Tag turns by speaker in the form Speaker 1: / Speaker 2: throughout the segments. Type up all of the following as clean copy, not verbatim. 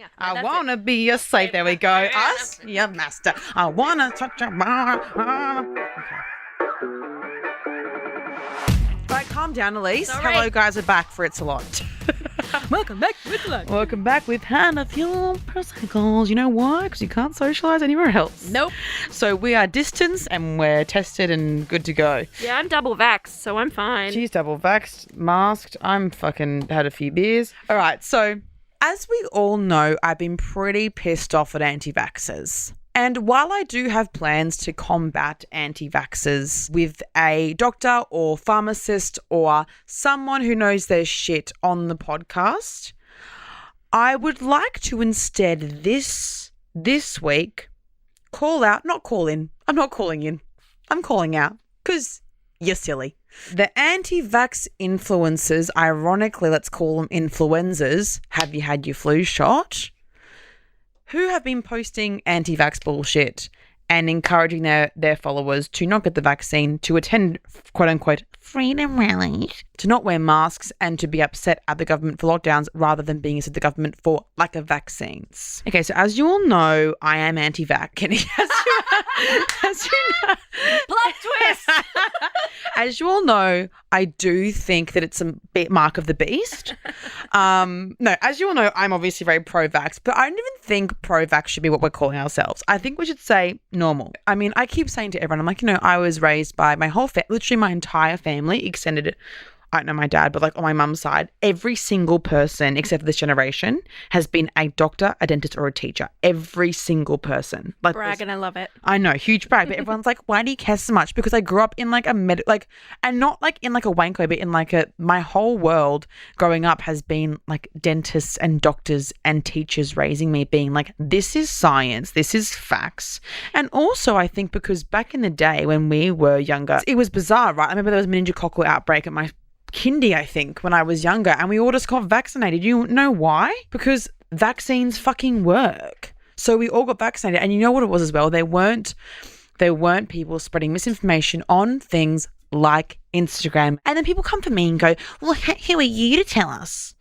Speaker 1: Yeah.
Speaker 2: I want to be your slave. There we go. Us, your master. I want to touch your Right, calm down, Elise.
Speaker 1: Sorry.
Speaker 2: Hello, guys. We're back for It's a Lot.
Speaker 1: Welcome back with lunch.
Speaker 2: Welcome back with Hannah Fuel Procycles. You know why? Because you can't socialise anywhere else.
Speaker 1: Nope.
Speaker 2: So we are distanced and we're tested and good to go.
Speaker 1: Yeah, I'm double vaxxed, so I'm fine.
Speaker 2: She's double vaxxed, masked. I'm fucking had a few beers. All right, so as we all know, I've been pretty pissed off at anti-vaxxers. And while I do have plans to combat anti-vaxxers with a doctor or pharmacist or someone who knows their shit on the podcast, I would like to instead this week call out, not call in. I'm not calling in. I'm calling out because you're silly. The anti-vax influencers, ironically, let's call them influenzas, have you had your flu shot? Who have been posting anti-vax bullshit and encouraging their followers to not get the vaccine, to attend quote-unquote freedom rallies, to not wear masks and to be upset at the government for lockdowns rather than being upset at the government for lack of vaccines. Okay, so as you all know, I am anti-vax. As you know,
Speaker 1: Plot twist!
Speaker 2: as you all know, I do think that it's a bit mark of the beast. No, as you all know, I'm obviously very pro-vax, but I don't even think pro-vax should be what we're calling ourselves. I think we should say normal. I mean, I keep saying to everyone, I'm like, I was raised by my whole literally my entire family, extended, I don't know my dad, but like on my mum's side, every single person except for this generation has been a doctor, a dentist, or a teacher. Every single person. Like
Speaker 1: Brag, and I love it.
Speaker 2: I know, huge brag, but everyone's like, why do you care so much? Because I grew up in like a and not like in like a wanko, but in like my whole world growing up has been like dentists and doctors and teachers raising me, being like, this is science, this is facts. And also I think because back in the day when we were younger, it was bizarre, right? I remember there was a meningococcal outbreak at my kindy, I think, when I was younger, and we all just got vaccinated. You know why? Because vaccines fucking work. So we all got vaccinated, and you know what it was as well? There weren't people spreading misinformation on things like Instagram. And then people come for me and go, well, who are you to tell us?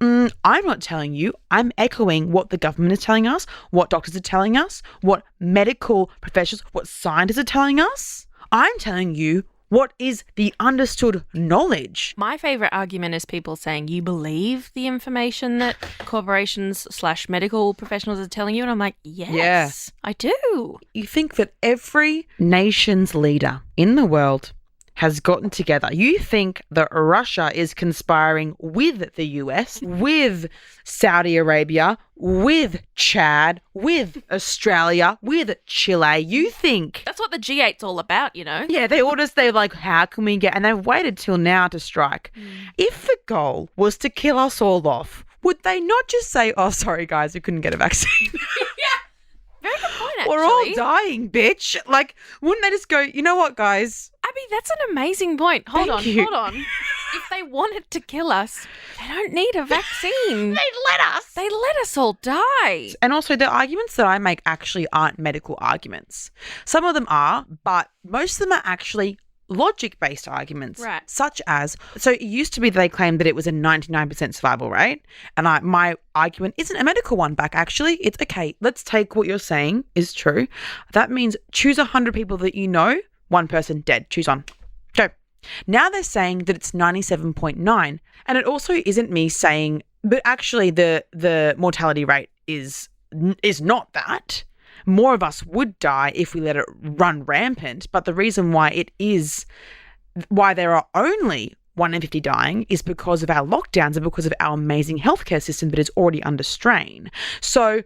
Speaker 2: I'm not telling you. I'm echoing what the government is telling us, what doctors are telling us, what medical professionals, what scientists are telling us. I'm telling you what is the understood knowledge.
Speaker 1: My favourite argument is people saying, you believe the information that corporations / medical professionals are telling you? And I'm like, yes, I do.
Speaker 2: You think that every nation's leader in the world has gotten together. You think that Russia is conspiring with the US, with Saudi Arabia, with Chad, with Australia, with Chile. You think...
Speaker 1: That's what the G8's all about,
Speaker 2: Yeah, they're like, how can we get... And they've waited till now to strike. If the goal was to kill us all off, would they not just say, oh, sorry, guys, we couldn't get a vaccine?
Speaker 1: Very good point, actually.
Speaker 2: We're all dying, bitch. Like, wouldn't they just go, you know what, guys?
Speaker 1: Abby, that's an amazing point. Hold on. If they wanted to kill us, they don't need a vaccine. They let us all die.
Speaker 2: And also, the arguments that I make actually aren't medical arguments. Some of them are, but most of them are actually logic-based arguments,
Speaker 1: right?
Speaker 2: Such as, so it used to be they claimed that it was a 99% survival rate, and my argument isn't a medical one back, actually. It's, okay, let's take what you're saying is true. That means choose 100 people that you know, one person dead, choose on. Go. Now they're saying that it's 97.9, and it also isn't me saying, but actually the mortality rate is not that. More of us would die if we let it run rampant. But the reason why there are only 1 in 50 dying is because of our lockdowns and because of our amazing healthcare system that is already under strain. So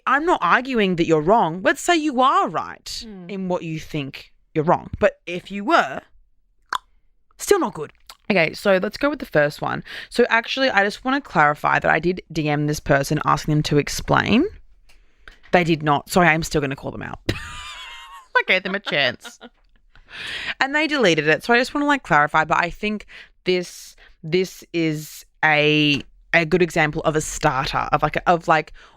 Speaker 2: I'm not arguing that you're wrong. Let's say you are right in what you think you're wrong. But if you were, still not good. Okay, so let's go with the first one. So actually, I just want to clarify that I did DM this person asking them to explain. They did not. Sorry, I'm still going to call them out. I gave them a chance. And they deleted it. So I just want to clarify, but I think this is a good example of a starter of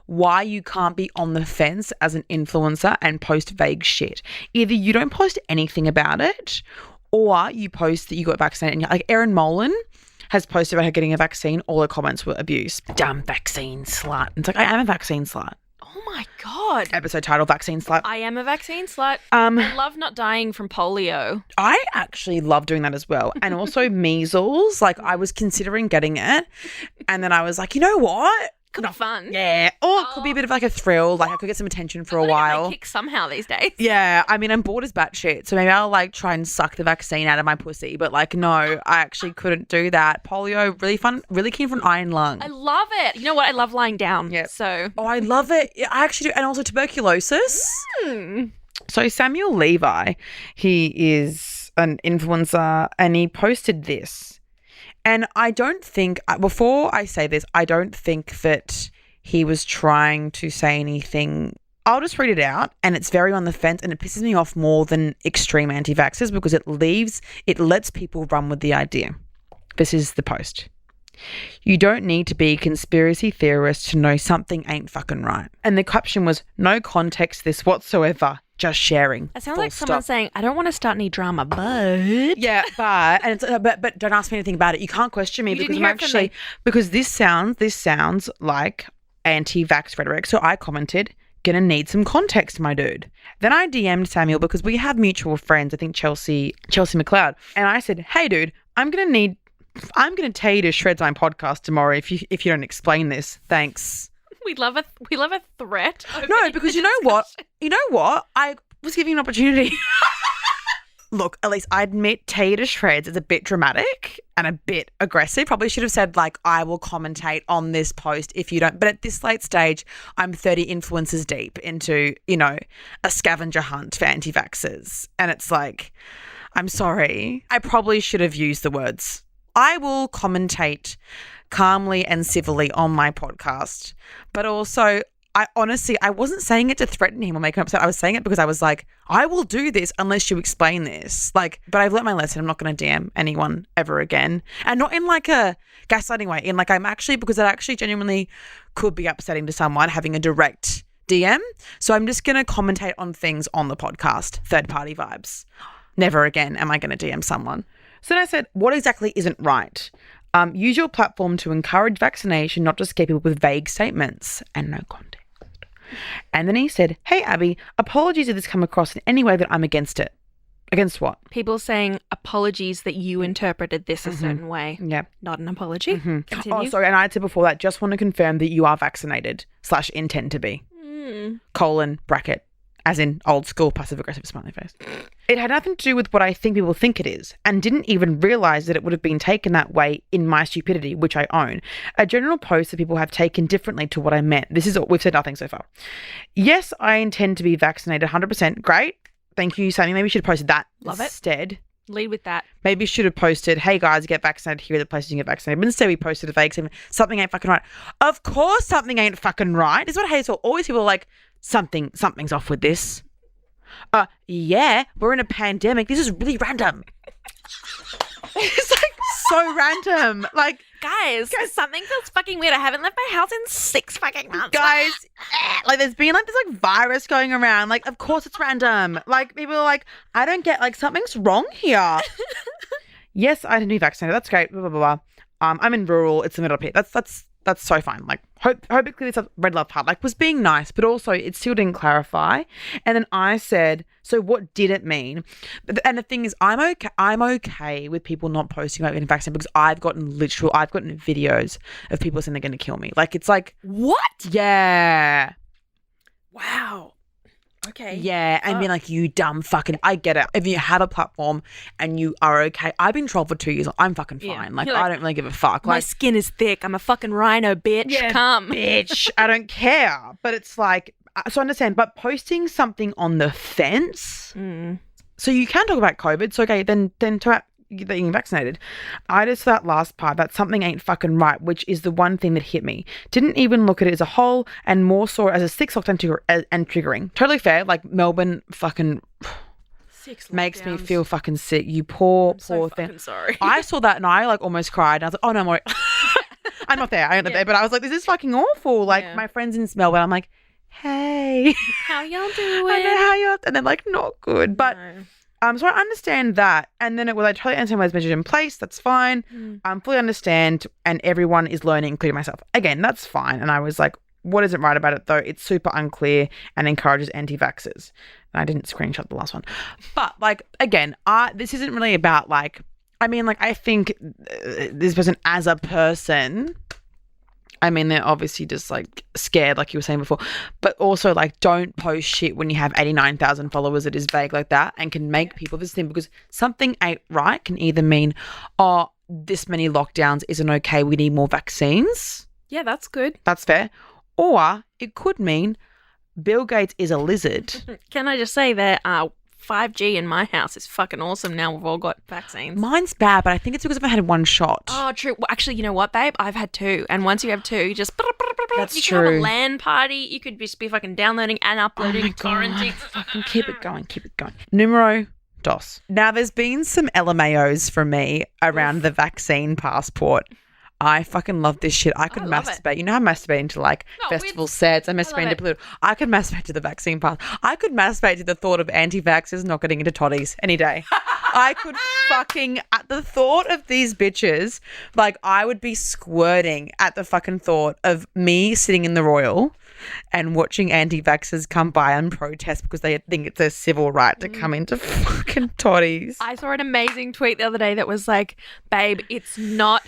Speaker 2: why you can't be on the fence as an influencer and post vague shit. Either you don't post anything about it, or you post that you got vaccinated and you're like, Erin Molan has posted about her getting a vaccine, all her comments were abuse. Dumb vaccine slut. It's like, I am a vaccine slut.
Speaker 1: Oh my God.
Speaker 2: Episode title, vaccine slut.
Speaker 1: I am a vaccine slut. I love not dying from polio.
Speaker 2: I actually love doing that as well. And also measles. Like, I was considering getting it. And then I was like, you know what?
Speaker 1: Could be fun.
Speaker 2: Yeah. Or it could be a bit of like a thrill. Like, I could get some attention for a while.
Speaker 1: Get my kick somehow these days.
Speaker 2: Yeah. I mean, I'm bored as batshit. So maybe I'll like try and suck the vaccine out of my pussy. But like, no, I actually couldn't do that. Polio, really fun. Really keen for an iron lung.
Speaker 1: I love it. You know what? I love lying down.
Speaker 2: Yeah.
Speaker 1: So.
Speaker 2: Oh, I love it. I actually do. And also tuberculosis. So Samuel Levi, he is an influencer and he posted this. And I don't think, before I say this, I don't think that he was trying to say anything. I'll just read it out, and it's very on the fence, and it pisses me off more than extreme anti-vaxxers because it lets people run with the idea. This is the post. You don't need to be a conspiracy theorist to know something ain't fucking right. And the caption was, no context to this whatsoever. Just sharing.
Speaker 1: It sounds like someone saying, I don't want to start any drama, but...
Speaker 2: Yeah, but don't ask me anything about it. You can't question me because this sounds like anti-vax rhetoric. So I commented, gonna need some context, my dude. Then I DM'd Samuel because we have mutual friends, I think Chelsea McLeod. And I said, hey dude, I'm gonna tear you to shreds on my podcast tomorrow if you don't explain this. Thanks.
Speaker 1: We love a threat.
Speaker 2: No, because you know what? I was giving an opportunity. Look, at least I admit tear you to shreds is a bit dramatic and a bit aggressive. Probably should have said like, I will commentate on this post if you don't. But at this late stage, I'm 30 influencers deep into, a scavenger hunt for anti-vaxxers. And it's like, I'm sorry. I probably should have used the words. I will commentate calmly and civilly on my podcast. But also, I wasn't saying it to threaten him or make him upset. I was saying it because I was like, I will do this unless you explain this. Like, but I've learnt my lesson. I'm not going to DM anyone ever again. And not in like a gaslighting way. In like, because it actually genuinely could be upsetting to someone having a direct DM. So I'm just going to commentate on things on the podcast. Third party vibes. Never again am I going to DM someone. So then I said, what exactly isn't right? Use your platform to encourage vaccination, not just scare people with vague statements and no context. And then he said, hey, Abby, apologies if this come across in any way that I'm against it. Against what?
Speaker 1: People saying apologies that you interpreted this a certain way.
Speaker 2: Yeah.
Speaker 1: Not an apology. Continue.
Speaker 2: Oh, sorry. And I said before that, just want to confirm that you are vaccinated / intend to be. Colon, bracket. As in old school passive-aggressive smiley face. It had nothing to do with what I think people think it is and didn't even realise that it would have been taken that way in my stupidity, which I own. A general post that people have taken differently to what I meant. We've said nothing so far. Yes, I intend to be vaccinated 100%. Great. Thank you, Sammy. Maybe you should have posted that instead.
Speaker 1: Lead with that.
Speaker 2: Maybe you should have posted, hey guys, get vaccinated. Here are the places you can get vaccinated. But instead we posted a vague statement. Something ain't fucking right. Of course something ain't fucking right. This is what I hate. So always people are like, something's off with this. Yeah, we're in a pandemic. This is really random. It's like so random. Like,
Speaker 1: guys, something feels fucking weird. I haven't left my house in 6 fucking months.
Speaker 2: Guys, like there's been like this like virus going around. Like, of course it's random. Like people are like, I don't get, like something's wrong here. Yes, I didn't be vaccinated. That's great. Blah, blah, blah, blah. I'm in rural. It's the middle of here. That's so fine. Like, hope it clears up red love heart. Like, was being nice, but also it still didn't clarify. And then I said, so what did it mean? And the thing is, I'm okay with people not posting about getting vaccinated because I've gotten videos of people saying they're going to kill me. Like, it's like,
Speaker 1: what?
Speaker 2: Yeah.
Speaker 1: Wow. Okay.
Speaker 2: Yeah, and being like, you dumb fucking, I get it. If you have a platform and you are okay, I've been trolled for 2 years. I'm fucking fine.
Speaker 1: Yeah.
Speaker 2: Like, I don't really give a fuck.
Speaker 1: My
Speaker 2: Like,
Speaker 1: skin is thick. I'm a fucking rhino, bitch.
Speaker 2: yeah,
Speaker 1: Come.
Speaker 2: bitch. I don't care. But it's like, so I understand. But posting something on the fence, so you can talk about COVID. So okay, then talk about getting vaccinated. I just that last part, that something ain't fucking right, which is the one thing that hit me. Didn't even look at it as a whole and more saw it as a 6 lockdown and triggering. Totally fair. Like Melbourne fucking
Speaker 1: 6
Speaker 2: makes me feel fucking sick. You poor thing.
Speaker 1: Fucking sorry.
Speaker 2: I saw that and I like almost cried. And I was like, oh no, I'm alright. I'm not there. I ain't there. But I was like, this is fucking awful. Like my friends in Melbourne, I'm like, hey,
Speaker 1: how y'all doing?
Speaker 2: I know how y'all, and they're like, not good. But So I understand that. And then I totally understand why it's measured in place. That's fine. Fully understand. And everyone is learning, including myself. Again, that's fine. And I was like, what isn't right about it, though? It's super unclear and encourages anti-vaxxers. And I didn't screenshot the last one. But, like, again, this isn't really about, like, I think this person as a person, they're obviously just, like, scared, like you were saying before. But also, like, don't post shit when you have 89,000 followers that is vague like that and can make people this thing. Because something ain't right can either mean, oh, this many lockdowns isn't okay, we need more vaccines.
Speaker 1: Yeah, that's good.
Speaker 2: That's fair. Or it could mean Bill Gates is a lizard.
Speaker 1: Can I just say that 5G in my house is fucking awesome now we've all got vaccines.
Speaker 2: Mine's bad, but I think it's because I've had one shot.
Speaker 1: Oh, true. Well, actually, you know what, babe? I've had 2. And once you have 2, you just...
Speaker 2: That's
Speaker 1: you
Speaker 2: true.
Speaker 1: can have a LAN party. You could just be fucking downloading and uploading torrenting.
Speaker 2: Fucking keep it going. Numero dos. Now, there's been some LMAOs from me around the vaccine passport. I fucking love this shit. I could masturbate. You know how I'm masturbating to like festival sets. I'm masturbating to I could masturbate to the vaccine pass. I could masturbate to the thought of anti-vaxxers not getting into toddies any day. I could fucking, at the thought of these bitches, like I would be squirting at the fucking thought of me sitting in the Royal and watching anti-vaxxers come by and protest because they think it's a civil right to come into fucking toddies.
Speaker 1: I saw an amazing tweet the other day that was like, babe, it's not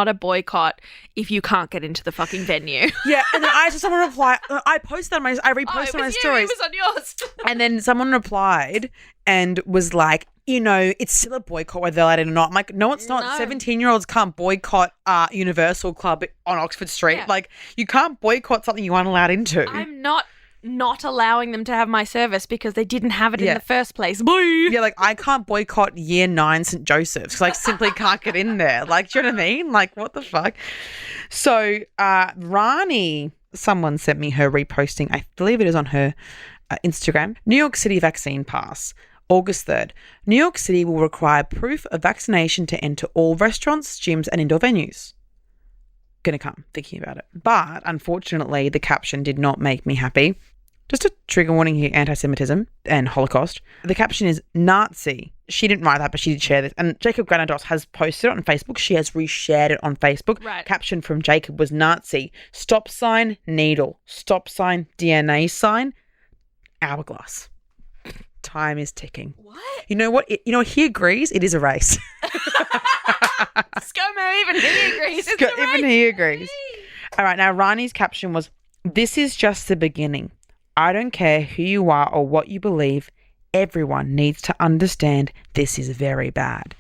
Speaker 1: a boycott if you can't get into the fucking venue.
Speaker 2: Yeah, and then I saw someone reply. I posted on I reposted on my stories.
Speaker 1: It was on yours.
Speaker 2: And then someone replied and was like, you know, it's still a boycott whether they're allowed in or not. I'm like, no, it's not.
Speaker 1: No.
Speaker 2: 17-year-olds can't boycott Universal Club on Oxford Street.
Speaker 1: Yeah.
Speaker 2: Like, you can't boycott something you aren't allowed into.
Speaker 1: I'm not allowing them to have my service because they didn't have it in the first place. Boy.
Speaker 2: Yeah, like, I can't boycott Year 9 St. Joseph's because I simply can't get in there. Like, do you know what I mean? Like, what the fuck? So, Rani, someone sent me her reposting. I believe it is on her Instagram. New York City vaccine pass. August 3rd, New York City will require proof of vaccination to enter all restaurants, gyms and indoor venues. Gonna come, thinking about it. But unfortunately, the caption did not make me happy. Just a trigger warning here, anti-Semitism and Holocaust. The caption is Nazi. She didn't write that, but she did share this. And Jacob Granados has posted it on Facebook. She has reshared it on Facebook.
Speaker 1: Right.
Speaker 2: Caption from Jacob was Nazi. Stop sign, needle. Stop sign, DNA sign, hourglass. Time is ticking.
Speaker 1: What?
Speaker 2: You know what? He agrees. It is a race.
Speaker 1: ScoMo, even he agrees. It's a race.
Speaker 2: Even he agrees. All right. Now, Rani's caption was, this is just the beginning. I don't care who you are or what you believe. Everyone needs to understand this is very bad.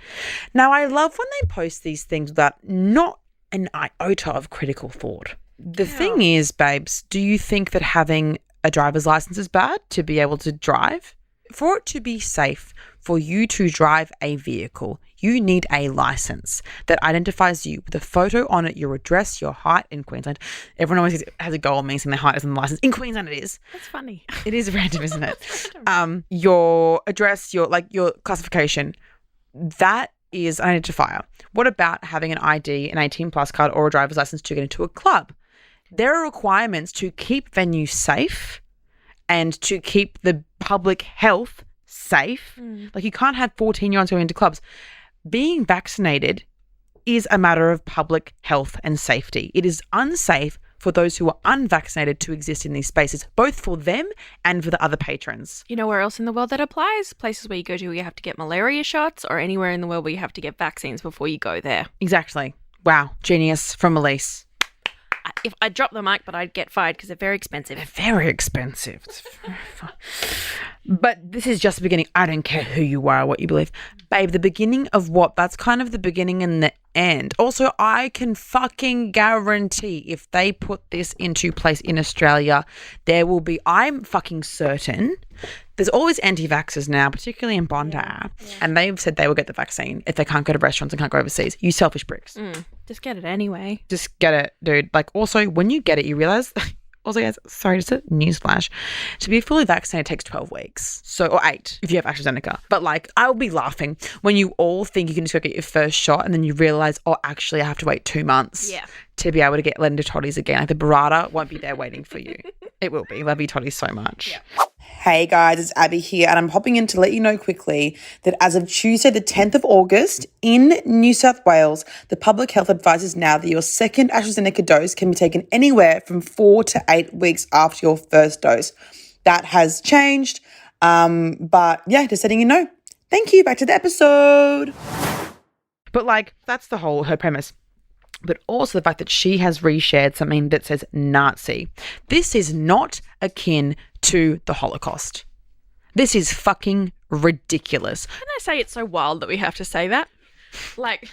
Speaker 2: Now, I love when they post these things without not an iota of critical thought. The thing is, babes, do you think that having a driver's license is bad to be able to drive? For it to be safe for you to drive a vehicle, you need a license that identifies you with a photo on it, your address, your height in Queensland. Everyone always has a goal of me saying their height is on the license. In Queensland it is.
Speaker 1: That's funny.
Speaker 2: It is random, isn't it? Your address, your classification, that is an identifier. What about having an ID, an 18 plus card or a driver's license to get into a club? There are requirements to keep venues safe and to keep the public health safe. Like, you can't have 14-year-olds going into clubs. Being vaccinated is a matter of public health and safety. It is unsafe for those who are unvaccinated to exist in these spaces, both for them and for the other patrons.
Speaker 1: You know where else in the world that applies? Places where you go to where you have to get malaria shots, or anywhere in the world where you have to get vaccines before you go there.
Speaker 2: Exactly. Wow. Genius from Elise.
Speaker 1: If I drop the mic, but I'd get fired because they're very expensive.
Speaker 2: They're very expensive. It's very fun. But this is just the beginning. I don't care who you are, what you believe. Babe, the beginning of what? That's kind of the beginning and the end. Also, I can fucking guarantee if they put this into place in Australia, there will be, I'm fucking certain, there's always anti-vaxxers now, particularly in Bondi. Yeah. And they've said they will get the vaccine if they can't go to restaurants and can't go overseas. You selfish bricks.
Speaker 1: Just get it anyway.
Speaker 2: Just get it, dude. Like, also, when you get it, you realise... Also, guys, sorry, just a newsflash. To be fully vaccinated takes 12 weeks. So, or 8 if you have AstraZeneca. But like, I will be laughing when you all think you can just go get your first shot and then you realise, oh, actually, I have to wait 2 months to be able to get let into toddies again. Like, the burrata won't be there waiting for you. It will be. Love you toddies so much. Yeah. Hey guys, it's Abby here, and I'm popping in to let you know quickly that as of Tuesday, the 10th of August, in New South Wales, the public health advises now that your second AstraZeneca dose can be taken anywhere from 4 to 8 weeks after your first dose. That has changed, but yeah, just letting you know. Thank you. Back to the episode. But like, that's her premise. But also the fact that she has reshared something that says Nazi. This is not akin to the Holocaust. This is fucking ridiculous.
Speaker 1: Can I say it's so wild that we have to say that? Like,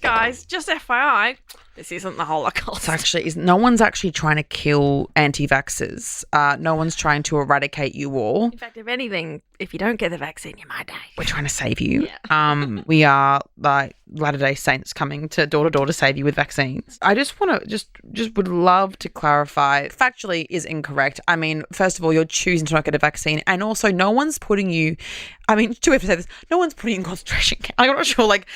Speaker 1: guys, just FYI, this isn't the Holocaust.
Speaker 2: No one's actually trying to kill anti-vaxxers. No one's trying to eradicate you all.
Speaker 1: In fact, if anything, if you don't get the vaccine, you might die.
Speaker 2: We're trying to save you.
Speaker 1: Yeah.
Speaker 2: We are like Latter-day Saints coming to door to save you with vaccines. I just want to just would love to clarify. Factually is incorrect. I mean, first of all, you're choosing to not get a vaccine, and also no one's putting you. I mean, to ever say this, no one's putting you in concentration camp. I'm not sure. Like,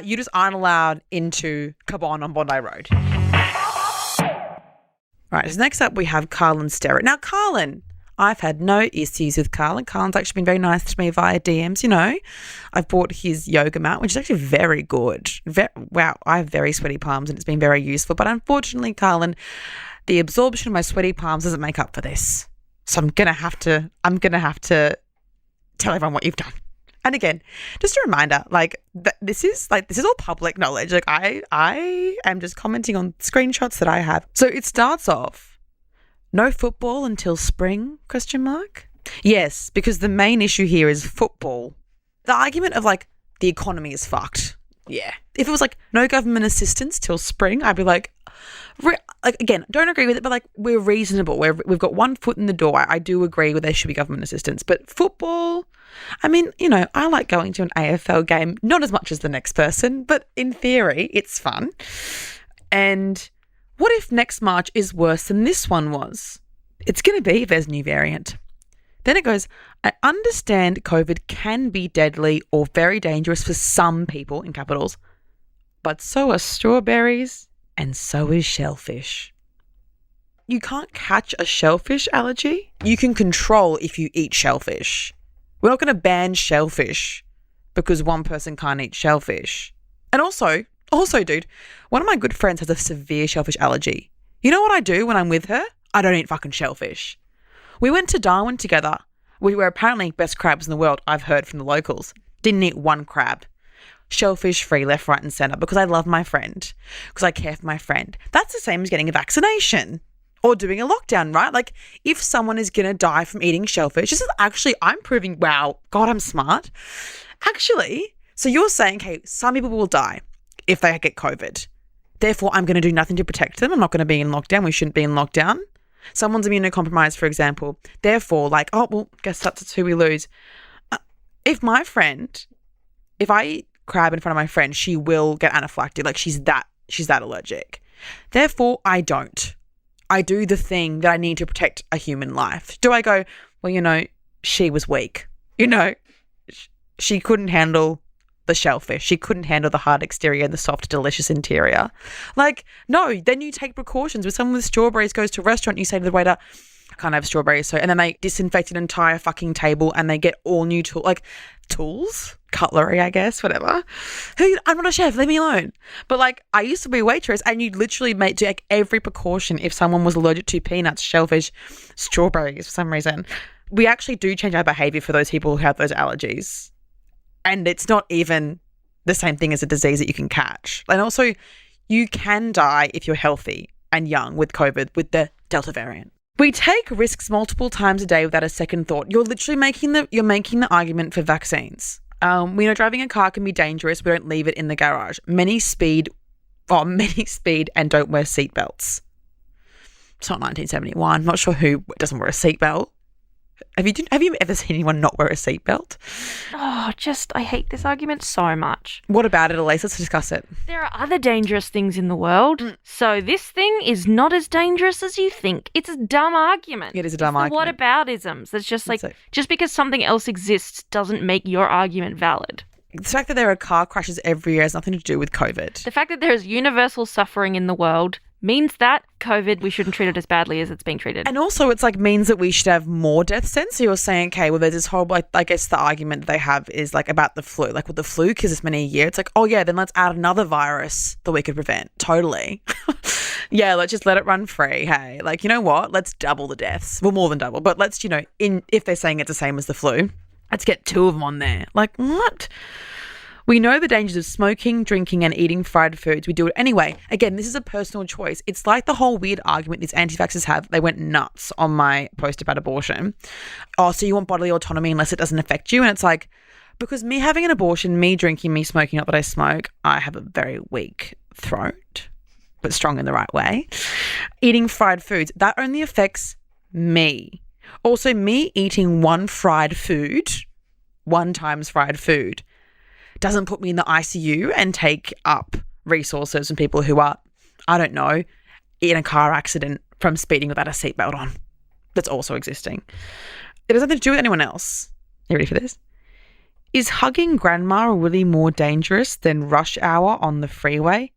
Speaker 2: you just aren't allowed into Cabon on Bondi Road. Right. So next up, we have Carlin Sterrett. Now, Carlin. I've had no issues with Carlin. Carlin's actually been very nice to me via DMs, you know. I've bought his yoga mat, which is actually very good. Wow, I have very sweaty palms and it's been very useful. But unfortunately, Carlin, the absorption of my sweaty palms doesn't make up for this. So I'm gonna have to tell everyone what you've done. And again, just a reminder, like this is all public knowledge. Like I am just commenting on screenshots that I have. So it starts off. No football until spring, ? Yes, because the main issue here is football. The argument of like the economy is fucked. Yeah. If it was like no government assistance till spring, I'd be like again, don't agree with it, but like we're reasonable. We've got one foot in the door. I do agree with there should be government assistance. But football, I mean, you know, I like going to an AFL game, not as much as the next person, but in theory, it's fun. And what if next March is worse than this one was? It's going to be if there's a new variant. Then it goes, I understand COVID can be deadly or very dangerous for some people, in capitals, but so are strawberries and so is shellfish. You can't catch a shellfish allergy. You can control if you eat shellfish. We're not going to ban shellfish because one person can't eat shellfish. And also, dude, one of my good friends has a severe shellfish allergy. You know what I do when I'm with her? I don't eat fucking shellfish. We went to Darwin together. We were apparently best crabs in the world, I've heard from the locals. Didn't eat one crab. Shellfish free left, right and centre because I love my friend, because I care for my friend. That's the same as getting a vaccination or doing a lockdown, right? Like if someone is going to die from eating shellfish, this is actually, I'm proving, wow, God, I'm smart. Actually, so you're saying, okay, some people will die if they get COVID. Therefore, I'm going to do nothing to protect them. I'm not going to be in lockdown. We shouldn't be in lockdown. Someone's immunocompromised, for example. Therefore, like, oh, well, guess that's who we lose. If I eat crab in front of my friend, she will get anaphylactic. Like she's that allergic. Therefore, I don't. I do the thing that I need to protect a human life. Do I go, well, you know, she was weak. You know, she couldn't handle the shellfish. She couldn't handle the hard exterior and the soft, delicious interior. Like, no, then you take precautions. With someone with strawberries goes to a restaurant, you say to the waiter, I can't have strawberries. So, and then they disinfect an entire fucking table and they get all new tools, cutlery, I guess, whatever. I'm not a chef, leave me alone. But like, I used to be a waitress and you'd literally take every precaution if someone was allergic to peanuts, shellfish, strawberries for some reason. We actually do change our behavior for those people who have those allergies. And it's not even the same thing as a disease that you can catch. And also, you can die if you're healthy and young with COVID, with the Delta variant. We take risks multiple times a day without a second thought. You're literally making the argument for vaccines. We know driving a car can be dangerous. We don't leave it in the garage. Many speed and don't wear seatbelts. It's not 1971. I'm not sure who doesn't wear a seatbelt. Have you ever seen anyone not wear a seatbelt?
Speaker 1: Oh, I hate this argument so much.
Speaker 2: What about it, Elise? Let's discuss it.
Speaker 1: There are other dangerous things in the world, so this thing is not as dangerous as you think. It's a dumb argument.
Speaker 2: It is a dumb argument.
Speaker 1: Whataboutisms. It's just like, just because something else exists doesn't make your argument valid.
Speaker 2: The fact that there are car crashes every year has nothing to do with COVID.
Speaker 1: The fact that there is universal suffering in the world means that COVID, we shouldn't treat it as badly as it's being treated.
Speaker 2: And also it's like means that we should have more death sense. So you're saying, okay, well, there's this horrible, I guess the argument that they have is like about the flu. Like with the flu, because it's many a year, it's like, oh yeah, then let's add another virus that we could prevent. Totally. Yeah, let's just let it run free. Hey, like, you know what? Let's double the deaths. Well, more than double. But let's, if they're saying it's the same as the flu, let's get 2 of them on there. Like, what? We know the dangers of smoking, drinking, and eating fried foods. We do it anyway. Again, this is a personal choice. It's like the whole weird argument these anti-vaxxers have. They went nuts on my post about abortion. Oh, so you want bodily autonomy unless it doesn't affect you? And it's like, because me having an abortion, me drinking, me smoking, not that I smoke, I have a very weak throat, but strong in the right way. Eating fried foods, that only affects me. Also, me eating one times fried food, doesn't put me in the ICU and take up resources from people who are, I don't know, in a car accident from speeding without a seatbelt on. That's also existing. It has nothing to do with anyone else. You ready for this? Is hugging grandma really more dangerous than rush hour on the freeway?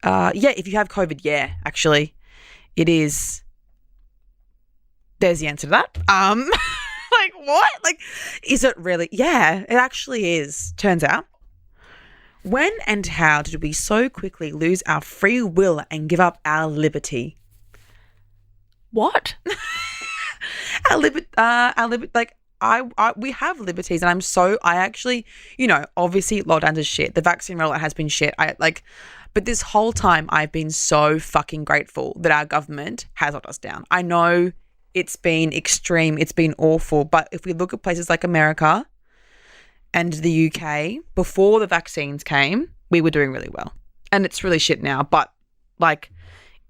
Speaker 2: Yeah, if you have COVID, yeah, actually. It is. There's the answer to that. Like, what? Like, is it really? Yeah, it actually is. Turns out. When and how did we so quickly lose our free will and give up our liberty?
Speaker 1: What?
Speaker 2: our liberty, like, we have liberties, and I actually, obviously lockdowns is shit. The vaccine rollout has been shit. But this whole time I've been so fucking grateful that our government has locked us down. I know it's been extreme. It's been awful. But if we look at places like America and the UK, before the vaccines came, we were doing really well. And it's really shit now. But like,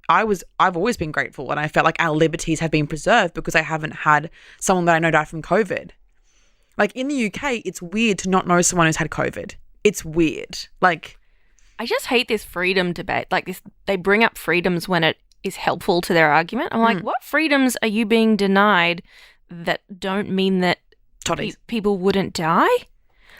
Speaker 2: I've always been grateful, and I felt like our liberties have been preserved because I haven't had someone that I know died from COVID. Like in the UK, it's weird to not know someone who's had COVID. It's weird. Like,
Speaker 1: I just hate this freedom debate. Like this, they bring up freedoms when it is helpful to their argument. I'm like, what freedoms are you being denied that don't mean that people wouldn't die?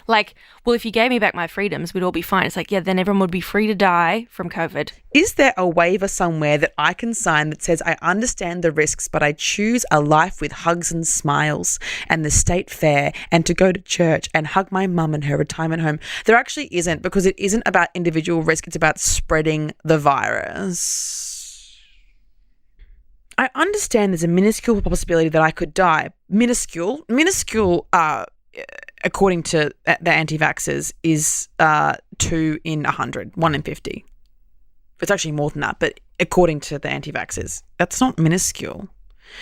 Speaker 1: Like, well, if you gave me back my freedoms, we'd all be fine. It's like, yeah, then everyone would be free to die from COVID.
Speaker 2: Is there a waiver somewhere that I can sign that says I understand the risks, but I choose a life with hugs and smiles and the state fair and to go to church and hug my mum in her retirement home? There actually isn't, because it isn't about individual risk. It's about spreading the virus. I understand there's a minuscule possibility that I could die. Minuscule, according to the anti-vaxxers, is 2 in 100, 1 in 50. It's actually more than that, but according to the anti-vaxxers, that's not minuscule.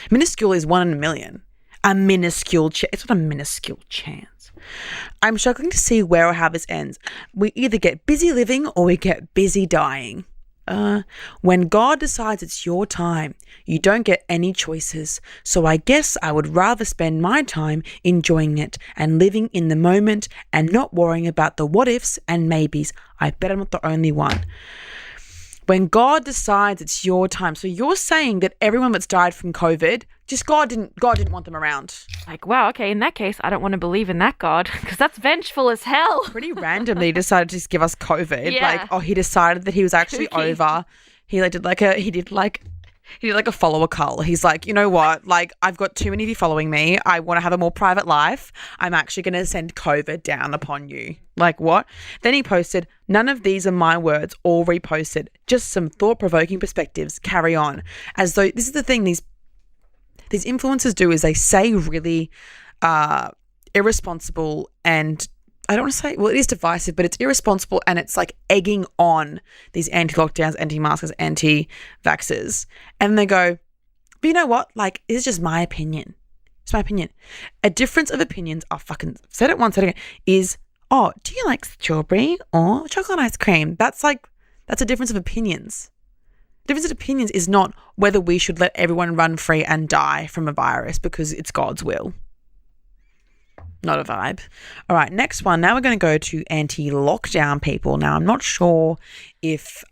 Speaker 2: Minuscule is 1 in a million. A minuscule it's not a minuscule chance. I'm struggling to see where or how this ends. We either get busy living or we get busy dying. When God decides it's your time, you don't get any choices. So I guess I would rather spend my time enjoying it and living in the moment and not worrying about the what ifs and maybes. I bet I'm not the only one. When God decides it's your time. So you're saying that everyone that's died from COVID, just God didn't want them around.
Speaker 1: Like, wow, okay, in that case, I don't want to believe in that God, because that's vengeful as hell.
Speaker 2: Pretty randomly he decided to just give us COVID.
Speaker 1: Yeah.
Speaker 2: Like, he decided that he was actually over. He did like a follower cull. He's like, you know what? Like, I've got too many of you following me. I want to have a more private life. I'm actually going to send COVID down upon you. Like, what? Then he posted, none of these are my words, all reposted. Just some thought-provoking perspectives. Carry on. As though, this is the thing these influencers do, is they say really irresponsible, and I don't want to say, well, it is divisive, but it's irresponsible, and it's like egging on these anti-lockdowns, anti-maskers, anti-vaxxers. And they go, but you know what? Like, it's just my opinion. It's my opinion. A difference of opinions, I fucking said it once, said it again, is, oh, do you like strawberry or chocolate ice cream? That's a difference of opinions. Difference of opinions is not whether we should let everyone run free and die from a virus because it's God's will. Not a vibe. All right, next one. Now we're going to go to anti-lockdown people. Now, I'm not sure if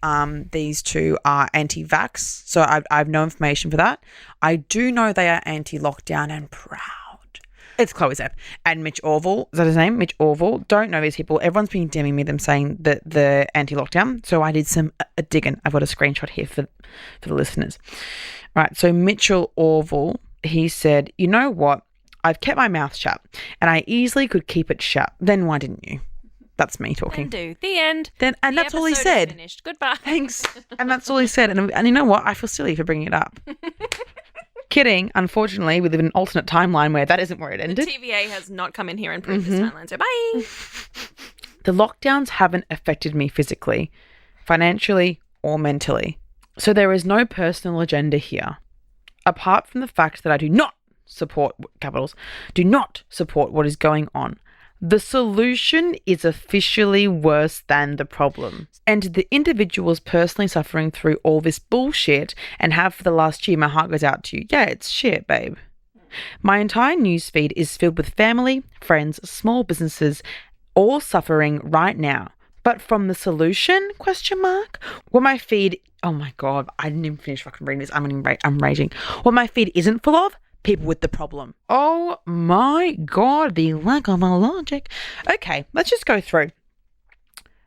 Speaker 2: these two are anti-vax, so I have no information for that. I do know they are anti-lockdown and proud. It's Chloe's app. And Mitch Orville, is that his name? Mitch Orville. Don't know these people. Everyone's been DMing me them saying that the anti-lockdown. So I did some digging. I've got a screenshot here for the listeners. Right. So Mitchell Orville, he said, you know what? I've kept my mouth shut and I easily could keep it shut. Then why didn't you? That's me talking.
Speaker 1: Then do. The end.
Speaker 2: And that's all he said.
Speaker 1: Finished. Goodbye.
Speaker 2: Thanks. And that's all he said. And you know what? I feel silly for bringing it up. Kidding. Unfortunately, we live in an alternate timeline where that isn't where it ended.
Speaker 1: The TVA has not come in here and proved this timeline, so bye.
Speaker 2: The lockdowns haven't affected me physically, financially, or mentally. So there is no personal agenda here. Apart from the fact that I do not support, capitals, do not support what is going on. The solution is officially worse than the problem. And the individuals personally suffering through all this bullshit and have for the last year, my heart goes out to you. Yeah, it's shit, babe. My entire newsfeed is filled with family, friends, small businesses, all suffering right now. But from the solution, ? What my feed, oh my God, I didn't even finish fucking reading this. I'm raging. What my feed isn't full of? People with the problem. Oh my God, the lack of logic. Okay, let's just go through.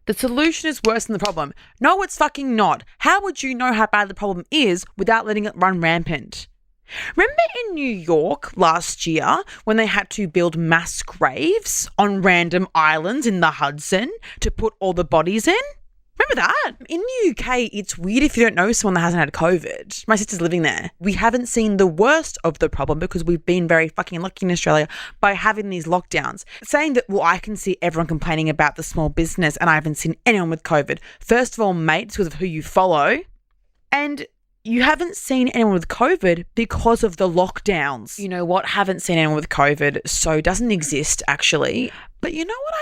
Speaker 2: The solution is worse than the problem. No, it's fucking not. How would you know how bad the problem is without letting it run rampant? Remember in New York last year when they had to build mass graves on random islands in the Hudson to put all the bodies in? Remember that? In the UK, it's weird if you don't know someone that hasn't had COVID. My sister's living there. We haven't seen the worst of the problem because we've been very fucking lucky in Australia by having these lockdowns. Saying that, well, I can see everyone complaining about the small business and I haven't seen anyone with COVID. First of all, mate, it's because of who you follow. And you haven't seen anyone with COVID because of the lockdowns. You know what? Haven't seen anyone with COVID, so doesn't exist actually. But you know what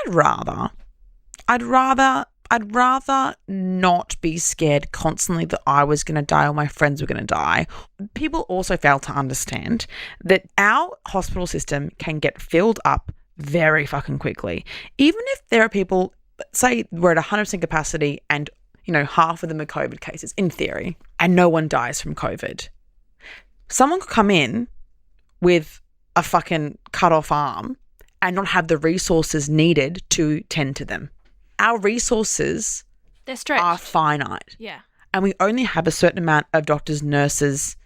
Speaker 2: I'd rather not be scared constantly that I was going to die or my friends were going to die. People also fail to understand that our hospital system can get filled up very fucking quickly. Even if there are people, say we're at 100% capacity and, you know, half of them are COVID cases, in theory, and no one dies from COVID. Someone could come in with a fucking cut off arm and not have the resources needed to tend to them. Our resources are finite.
Speaker 1: Yeah.
Speaker 2: And we only have a certain amount of doctors, nurses,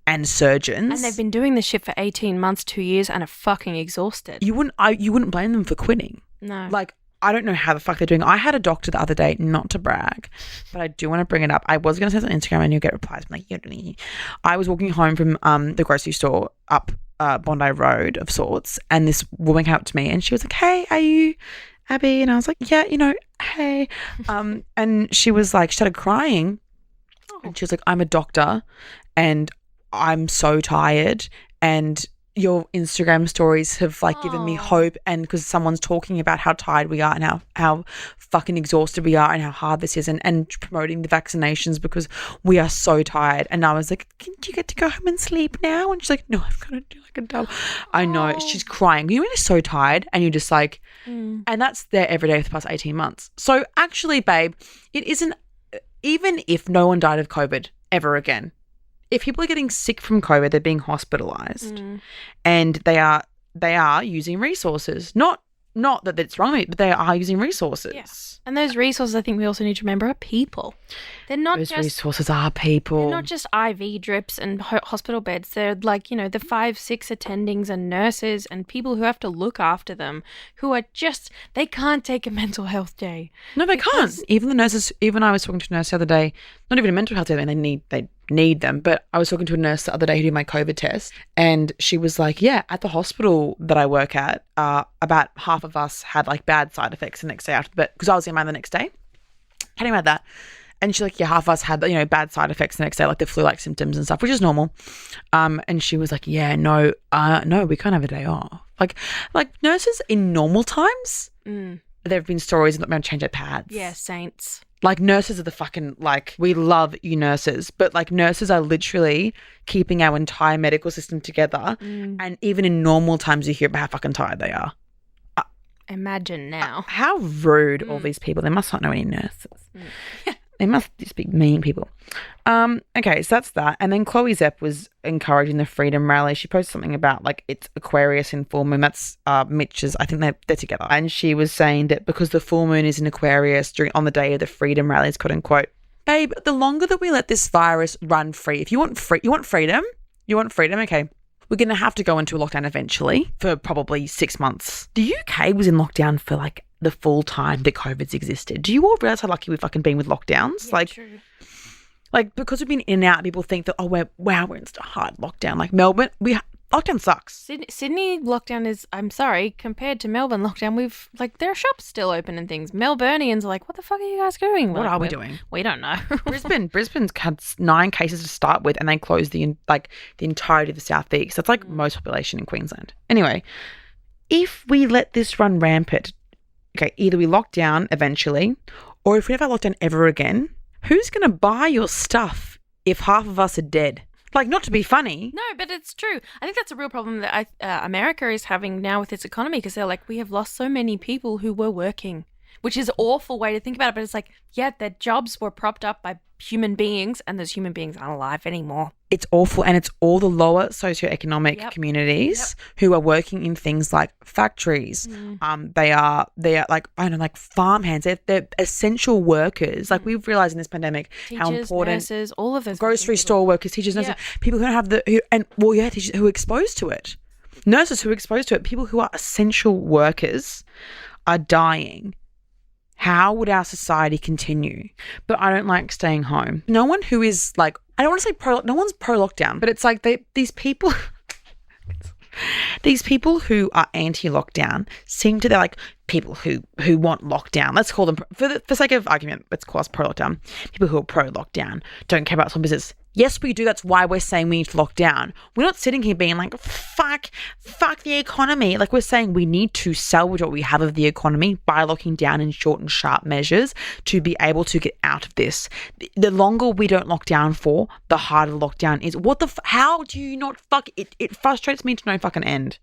Speaker 2: and surgeons.
Speaker 1: And they've been doing this shit for 18 months, 2 years, and are fucking exhausted.
Speaker 2: You wouldn't blame them for quitting.
Speaker 1: No.
Speaker 2: Like, I don't know how the fuck they're doing. I had a doctor the other day, not to brag, but I do want to bring it up. I was going to say it on Instagram and you'll get replies. I'm like, I was walking home from the grocery store up Bondi Road of sorts, and this woman came up to me and she was like, hey, are you Abby? And I was like, yeah, hey. And she was like, she started crying. And she was like, I'm a doctor and I'm so tired. And your Instagram stories have like given me hope. And because someone's talking about how tired we are and how fucking exhausted we are and how hard this is and promoting the vaccinations because we are so tired. And I was like, do you get to go home and sleep now? And she's like, no, I've got to do like a double. I know. She's crying. You're really so tired and you're just like, and that's there every day for the past 18 months. So actually, babe, it isn't, even if no one died of COVID ever again, if people are getting sick from COVID, they're being hospitalized and they are using resources. Not that it's wrong, but they are using resources.
Speaker 1: Yes. And those resources, I think we also need to remember, are people. They're not
Speaker 2: those resources are people.
Speaker 1: They're not just IV drips and hospital beds. They're like, the 5-6 attendings and nurses and people who have to look after them who are just, they can't take a mental health day.
Speaker 2: No, they can't. Even the nurses, even I was talking to a nurse the other day, not even a mental health day, and they need them, but I was talking to a nurse the other day who did my COVID test and she was like, yeah, at the hospital that I work at, about half of us had like bad side effects the next day after, but because I was in mine the next day. How do you about that? And she's like, yeah, half of us had, bad side effects the next day, like the flu-like symptoms and stuff, which is normal. And she was like, yeah, no, we can't have a day off. Like nurses in normal times, there have been stories that they're going to change their pads.
Speaker 1: Yeah, saints.
Speaker 2: Like nurses are the fucking, like, we love you nurses, but like nurses are literally keeping our entire medical system together. And even in normal times, you hear about how fucking tired they are.
Speaker 1: Imagine now.
Speaker 2: How rude all these people. They must not know any nurses. They must just be mean people. Okay, so that's that. And then Chloe Zepp was encouraging the Freedom Rally. She posted something about like it's Aquarius in full moon. That's Mitch's. I think they're together. And she was saying that because the full moon is in Aquarius on the day of the Freedom Rallies, quote unquote. Babe, the longer that we let this virus run free, if you want freedom, okay. We're going to have to go into a lockdown eventually for probably 6 months. The UK was in lockdown for like the full time that COVID's existed. Do you all realize how lucky we've fucking been with lockdowns?
Speaker 1: Yeah, true.
Speaker 2: Like because we've been in and out, people think that, we're in such a hard lockdown. Like Melbourne, lockdown sucks.
Speaker 1: Sydney lockdown is, I'm sorry, compared to Melbourne lockdown, there are shops still open and things. Melburnians are like, what the fuck are you guys doing?
Speaker 2: What are we doing?
Speaker 1: We don't know.
Speaker 2: Brisbane's had 9 cases to start with, and they closed the entirety of the southeast. That's like most population in Queensland. Anyway, if we let this run rampant, okay, either we lock down eventually, or if we never lock down ever again, who's going to buy your stuff if half of us are dead? Like, not to be funny.
Speaker 1: No, but it's true. I think that's a real problem that America is having now with its economy, because they're like, we have lost so many people who were working, which is an awful way to think about it. But it's like, yeah, their jobs were propped up by human beings, and those human beings aren't alive anymore. It's
Speaker 2: awful, and it's all the lower socioeconomic communities who are working in things like factories. They are like, I don't know, like farmhands. They're essential workers. Like we've realized in this pandemic how important
Speaker 1: nurses, all of those
Speaker 2: grocery store workers, teachers, nurses, people who don't have teachers who are exposed to it, nurses who are exposed to it, people who are essential workers are dying. How would our society continue? But I don't like staying home. No one who is like, I don't want to say no one's pro-lockdown, but it's like these people who are anti-lockdown seem to, they're like people who want lockdown. Let's call them, for sake of argument, let's call us pro-lockdown. People who are pro-lockdown don't care about some business. Yes, we do. That's why we're saying we need to lock down. We're not sitting here being like, fuck the economy. Like, we're saying we need to salvage what we have of the economy by locking down in short and sharp measures to be able to get out of this. The longer we don't lock down for, the harder lockdown is. How do you not it frustrates me to no fucking end.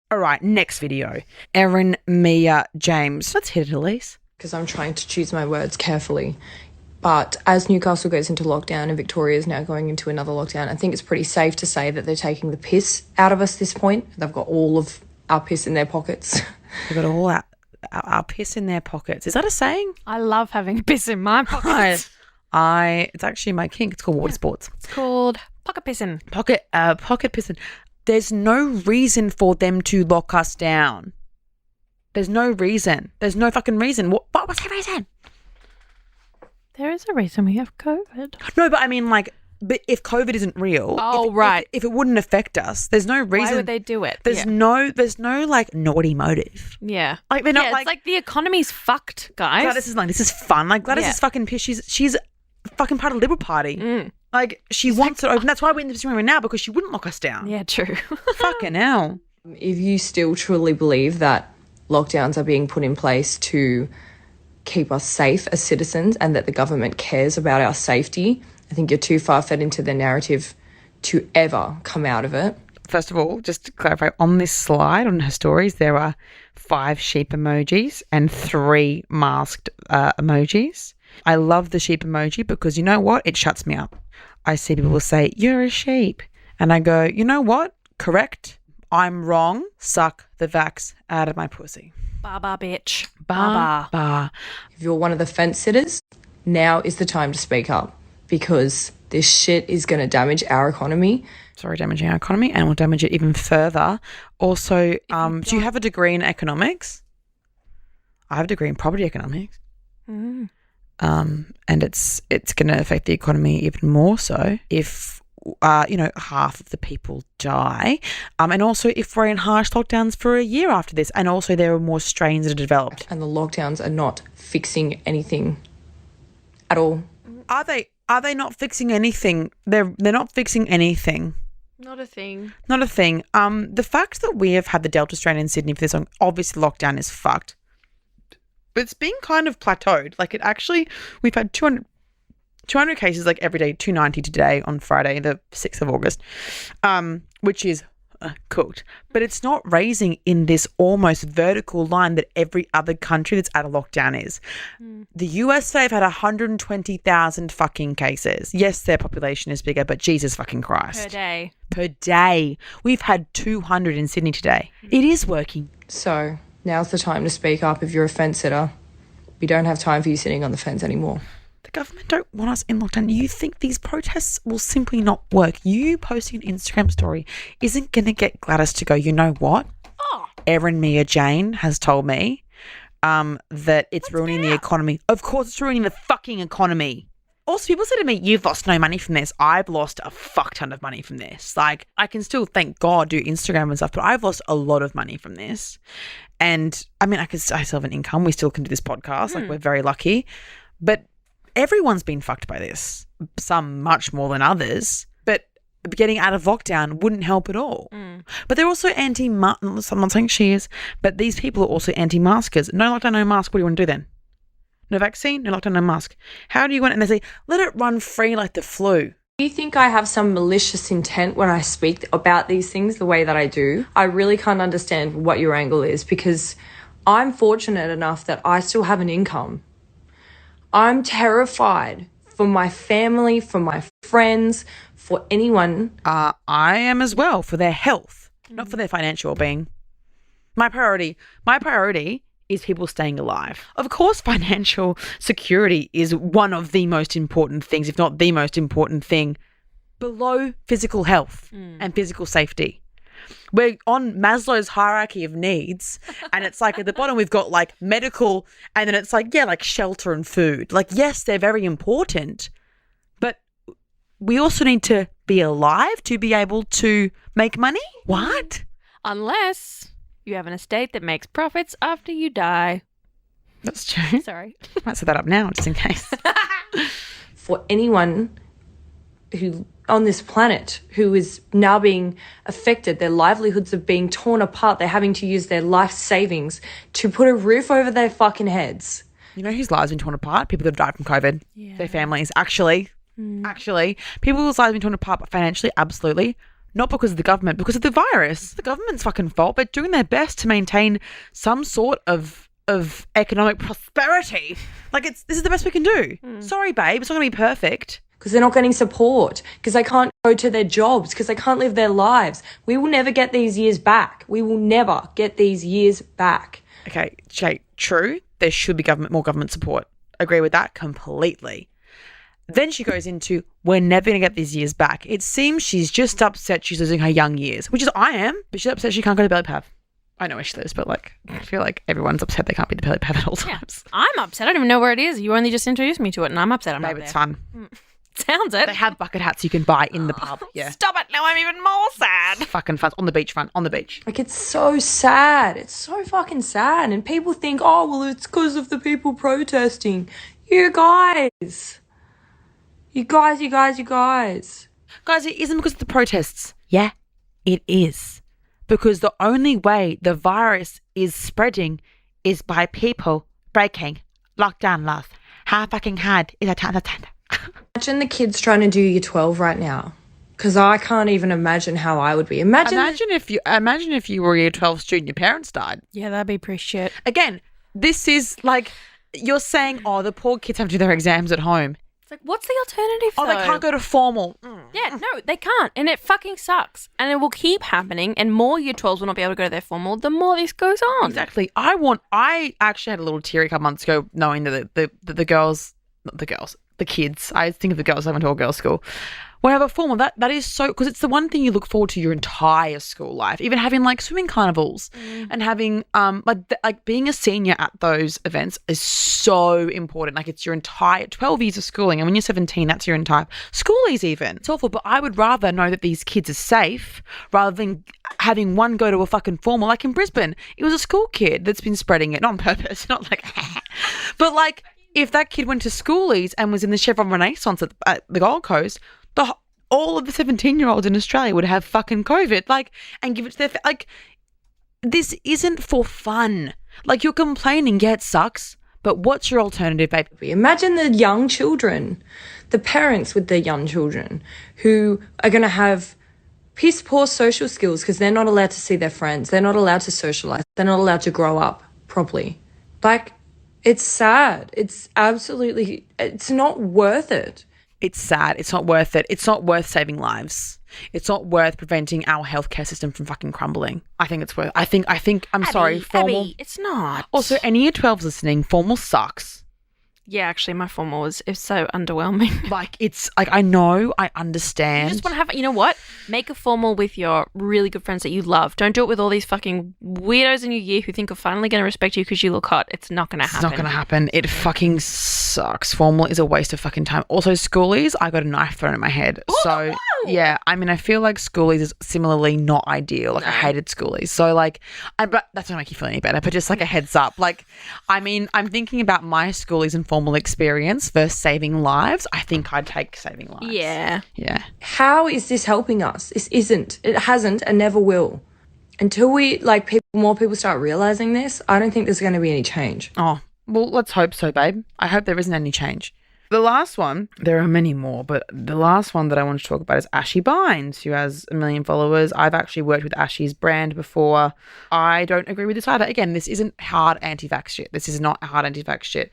Speaker 2: All right, next video. Erin, Mia, James. Let's hit it, Elise.
Speaker 3: Because I'm trying to choose my words carefully. But as Newcastle goes into lockdown and Victoria is now going into another lockdown, I think it's pretty safe to say that they're taking the piss out of us at this point. They've got all of our piss in their pockets.
Speaker 2: They've got all our piss in their pockets. Is that a saying?
Speaker 1: I love having piss in my pockets.
Speaker 2: It's actually my kink. It's called water sports.
Speaker 1: It's called pocket pissing.
Speaker 2: Pocket pissing. There's no reason for them to lock us down. There's no reason. There's no fucking reason. What's the reason?
Speaker 1: There is a reason we have COVID.
Speaker 2: No, but I mean, but if COVID isn't real,
Speaker 1: right.
Speaker 2: If it wouldn't affect us, there's no reason.
Speaker 1: Why would they do it?
Speaker 2: There's no like naughty motive.
Speaker 1: Yeah,
Speaker 2: like they're not
Speaker 1: it's like the economy's fucked, guys.
Speaker 2: Gladys is like, this is fun. Like Gladys is fucking pissed. She's fucking part of the Liberal Party. Like she wants it open. That's why we're in this room right now, because she wouldn't lock us down.
Speaker 1: Yeah, true.
Speaker 2: Fucking hell.
Speaker 3: If you still truly believe that lockdowns are being put in place to keep us safe as citizens and that the government cares about our safety, I think you're too far fed into the narrative to ever come out of it.
Speaker 2: First of all, just to clarify, on this slide, on her stories, there are 5 sheep emojis and 3 masked emojis. I love the sheep emoji because you know what? It shuts me up. I see people say, you're a sheep. And I go, you know what? Correct. I'm wrong. Suck the vax out of my pussy.
Speaker 1: Ba bitch.
Speaker 2: Ba.
Speaker 3: If you're one of the fence sitters, now is the time to speak up, because this shit is going to damage our economy.
Speaker 2: Sorry, damaging our economy, and will damage it even further. Also, do you have a degree in economics? I have a degree in property economics. And it's going to affect the economy even more so if half of the people die, and also if we're in harsh lockdowns for a year after this, and also there are more strains that are developed.
Speaker 3: And the lockdowns are not fixing anything at all.
Speaker 2: Are they not fixing anything? They're not fixing anything.
Speaker 1: Not a thing.
Speaker 2: Not a thing. The fact that we have had the Delta strain in Sydney for this long, obviously lockdown is fucked. But it's been kind of plateaued. Like, it actually, we've had 200 cases like every day, 290 today on Friday, the 6th of August, which is cooked. But it's not raising in this almost vertical line that every other country that's out of lockdown is. The US, they've had 120,000 fucking cases. Yes, their population is bigger, but Jesus fucking Christ. Per day. We've had 200 in Sydney today. It is working.
Speaker 3: So now's the time to speak up if you're a fence sitter. We don't have time for you sitting on the fence anymore.
Speaker 2: The government don't want us in lockdown. You think these protests will simply not work? You posting an Instagram story isn't going to get Gladys to go, you know what? Erin Mia Jane has told me that it's ruining the economy. Of course it's ruining the fucking economy. Also, people say to me, you've lost no money from this. I've lost a fuck ton of money from this. Like, I can still, thank God, do Instagram and stuff, but I've lost a lot of money from this. And, I mean, I still have an income. We still can do this podcast. Like, we're very lucky. But everyone's been fucked by this. Some much more than others. But getting out of lockdown wouldn't help at all. But they're also I'm not saying she is, but these people are also anti-maskers. No lockdown, no mask. What do you want to do then? No vaccine, no lockdown, no mask. How do you want it? And they say, let it run free like the flu.
Speaker 3: Do you think I have some malicious intent when I speak about these things the way that I do? I really can't understand what your angle is, because I'm fortunate enough that I still have an income. I'm terrified for my family, for my friends, for anyone.
Speaker 2: I am as well, for their health, not for their financial well-being. My priority is people staying alive. Of course, financial security is one of the most important things, if not the most important thing, below physical health and physical safety. We're on Maslow's hierarchy of needs, and it's like at the bottom we've got like medical, and then it's like, yeah, like shelter and food. Like, yes, they're very important, but we also need to be alive to be able to make money. What?
Speaker 1: Unless you have an estate that makes profits after you die.
Speaker 2: That's true.
Speaker 1: Sorry.
Speaker 2: Might set that up now, just in case.
Speaker 3: For anyone who on this planet who is now being affected, their livelihoods are being torn apart. They're having to use their life savings to put a roof over their fucking heads.
Speaker 2: You know whose lives have been torn apart? People that have died from COVID. Yeah. Their families. Actually, people whose lives have been torn apart, but financially, absolutely. Not because of the government, because of the virus. The government's fucking fault. They're doing their best to maintain some sort of economic prosperity. Like, this is the best we can do. Sorry, babe, it's not going to be perfect.
Speaker 3: Because they're not getting support, because they can't go to their jobs, because they can't live their lives. We will never get these years back. We will never get these years back.
Speaker 2: Okay, Jay, true. There should be more government support. Agree with that completely. Then she goes into, we're never going to get these years back. It seems she's just upset she's losing her young years, which is I am, but she's upset she can't go to Belly Pav. I know where she lives, but like, I feel like everyone's upset they can't be the Belly Pav at all times.
Speaker 1: I'm upset. I don't even know where it is. You only just introduced me to it, and I'm upset I'm not there.
Speaker 2: It's fun.
Speaker 1: Sounds it.
Speaker 2: They have bucket hats you can buy in the pub. Yeah.
Speaker 1: Stop it. Now I'm even more sad.
Speaker 2: Fucking fun. On the beach front. On the beach.
Speaker 3: Like, it's so sad. It's so fucking sad. And people think, oh, well, it's because of the people protesting. You guys. Guys, it
Speaker 2: isn't because of the protests. Yeah, it is. Because the only way the virus is spreading is by people breaking lockdown laws. How fucking hard is that?
Speaker 3: Imagine the kids trying to do year 12 right now. Because I can't even imagine how I would be. Imagine
Speaker 2: if you were a year 12 student, your parents died.
Speaker 1: Yeah, that'd be pretty shit.
Speaker 2: Again, this is like, you're saying, oh, the poor kids have to do their exams at home.
Speaker 1: Like, what's the alternative, though?
Speaker 2: Oh, they can't go to formal.
Speaker 1: Yeah, no, they can't. And it fucking sucks. And it will keep happening. And more year 12s will not be able to go to their formal the more this goes on.
Speaker 2: Exactly. I actually had a little teary a couple months ago knowing that the kids, I think of the girls, I went to a girls' school, will have a formal. That is so, because it's the one thing you look forward to your entire school life. Even having like swimming carnivals and having like being a senior at those events is so important. Like, it's your entire 12 years of schooling, and when you're 17, that's your entire schoolies even. It's awful, but I would rather know that these kids are safe rather than having one go to a fucking formal. Like in Brisbane, it was a school kid that's been spreading it, not on purpose, not like, but like if that kid went to schoolies and was in the Chevron Renaissance at the Gold Coast, all of the 17-year-olds in Australia would have fucking COVID, like, and give it to their like. This isn't for fun. Like, you're complaining, yeah, it sucks, but what's your alternative, babe?
Speaker 3: Imagine the young children, the parents with their young children who are going to have piss poor social skills because they're not allowed to see their friends. They're not allowed to socialize. They're not allowed to grow up properly. Like, it's sad. It's absolutely, it's not worth it.
Speaker 2: It's sad. It's not worth it. It's not worth saving lives. It's not worth preventing our healthcare system from fucking crumbling. I think it's worth. I'm sorry, formal.
Speaker 1: Abby, it's not.
Speaker 2: Also, any year 12s listening, formal sucks.
Speaker 1: Yeah, actually, my formal is so underwhelming.
Speaker 2: Like, it's like, I know, I understand.
Speaker 1: You just want to have, you know what? Make a formal with your really good friends that you love. Don't do it with all these fucking weirdos in your year who think are finally going to respect you because you look hot. It's not going to happen.
Speaker 2: It's not going to happen. It fucking sucks. Formal is a waste of fucking time. Also, schoolies, I got a knife thrown at my head.
Speaker 1: Oh,
Speaker 2: so,
Speaker 1: no.
Speaker 2: Yeah, I mean, I feel like schoolies is similarly not ideal. Like, I hated schoolies. So, like, but that's not make you feel any better. But just like a heads up. Like, I mean, I'm thinking about my schoolies and formal experience versus saving lives. I think I'd take saving lives.
Speaker 1: Yeah.
Speaker 2: Yeah.
Speaker 3: How is this helping us? This isn't. It hasn't and never will. Until we, like, more people start realizing this, I don't think there's going to be any change.
Speaker 2: Oh, well, let's hope so, babe. I hope there isn't any change. The last one, there are many more, but the last one that I want to talk about is Ashy Binds, who has 1 million followers. I've actually worked with Ashy's brand before. I don't agree with this either. Again, this isn't hard anti-vax shit. This is not hard anti-vax shit.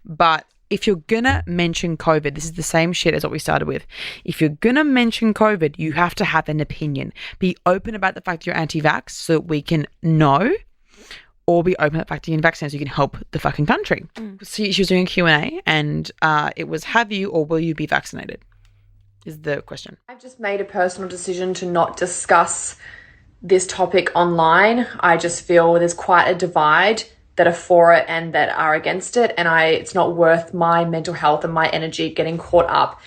Speaker 2: But if you're going to mention COVID, this is the same shit as what we started with. If you're going to mention COVID, you have to have an opinion. Be open about the fact that you're anti-vax so that we can know, or be open about the fact that you're vaccinated so you can help the fucking country. So she was doing a Q&A and it was, have you or will you be vaccinated? Is the question.
Speaker 4: I've just made a personal decision to not discuss this topic online. I just feel there's quite a divide that are for it and that are against it. And it's not worth my mental health and my energy getting caught up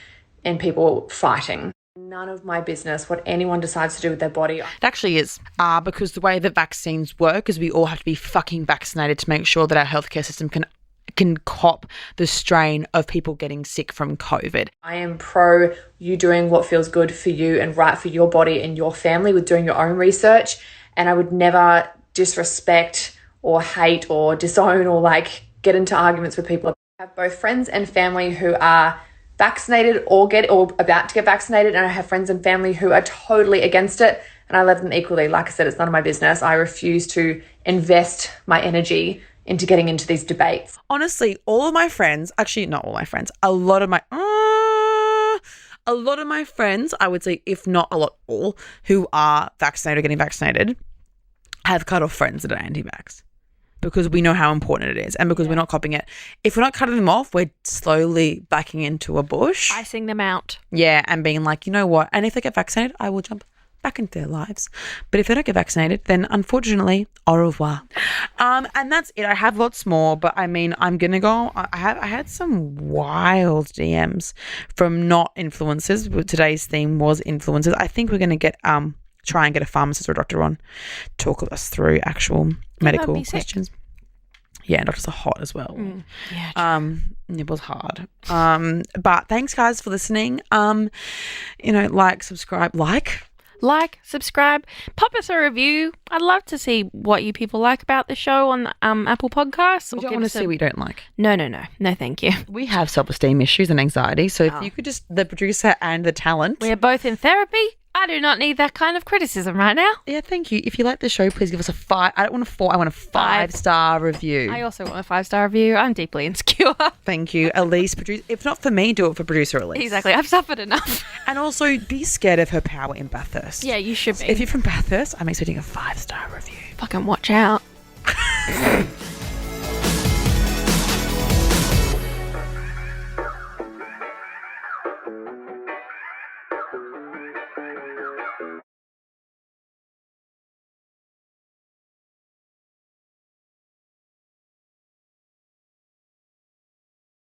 Speaker 4: in people fighting. None of my business what anyone decides to do with their body.
Speaker 2: It actually is, because the way that vaccines work is we all have to be fucking vaccinated to make sure that our healthcare system can cop the strain of people getting sick from COVID.
Speaker 4: I am pro you doing what feels good for you and right for your body and your family with doing your own research. And I would never disrespect or hate or disown or like get into arguments with people. I have both friends and family who are vaccinated or about to get vaccinated, and I have friends and family who are totally against it, and I love them equally. Like I said, it's none of my business. I refuse to invest my energy into getting into these debates.
Speaker 2: Honestly, all of my friends, actually not all my friends, a lot of my friends, I would say, if not a lot, all who are vaccinated or getting vaccinated, have cut off friends that are anti-vax. Because we know how important it is and because we're not copying it. If we're not cutting them off, we're slowly backing into a bush.
Speaker 1: Icing them out.
Speaker 2: Yeah, and being like, you know what? And if they get vaccinated, I will jump back into their lives. But if they don't get vaccinated, then unfortunately, au revoir. And that's it. I have lots more, but I mean, I'm going to go. I had some wild DMs from not influencers. Today's theme was influencers. I think we're going to try and get a pharmacist or a doctor on, talk us through actual medical questions. Yeah, doctors are hot as well.
Speaker 1: Yeah.
Speaker 2: It was hard. But thanks guys for listening. Like, subscribe,
Speaker 1: subscribe, pop us a review. I'd love to see what you people like about the show on Apple Podcasts.
Speaker 2: We don't want to see what we don't like.
Speaker 1: No, thank you.
Speaker 2: We have self-esteem issues and anxiety, so if you could just, the producer and the talent.
Speaker 1: We are both in therapy. I do not need that kind of criticism right now.
Speaker 2: Yeah, thank you. If you like the show, please give us a 5. I don't want a 4. I want a 5-star review.
Speaker 1: I also want a 5-star review. I'm deeply insecure.
Speaker 2: Thank you. Elise, if not for me, do it for producer Elise.
Speaker 1: Exactly. I've suffered enough.
Speaker 2: And also, be scared of her power in Bathurst.
Speaker 1: Yeah, you should be.
Speaker 2: If you're from Bathurst, I'm expecting a 5-star review.
Speaker 1: Fucking watch out.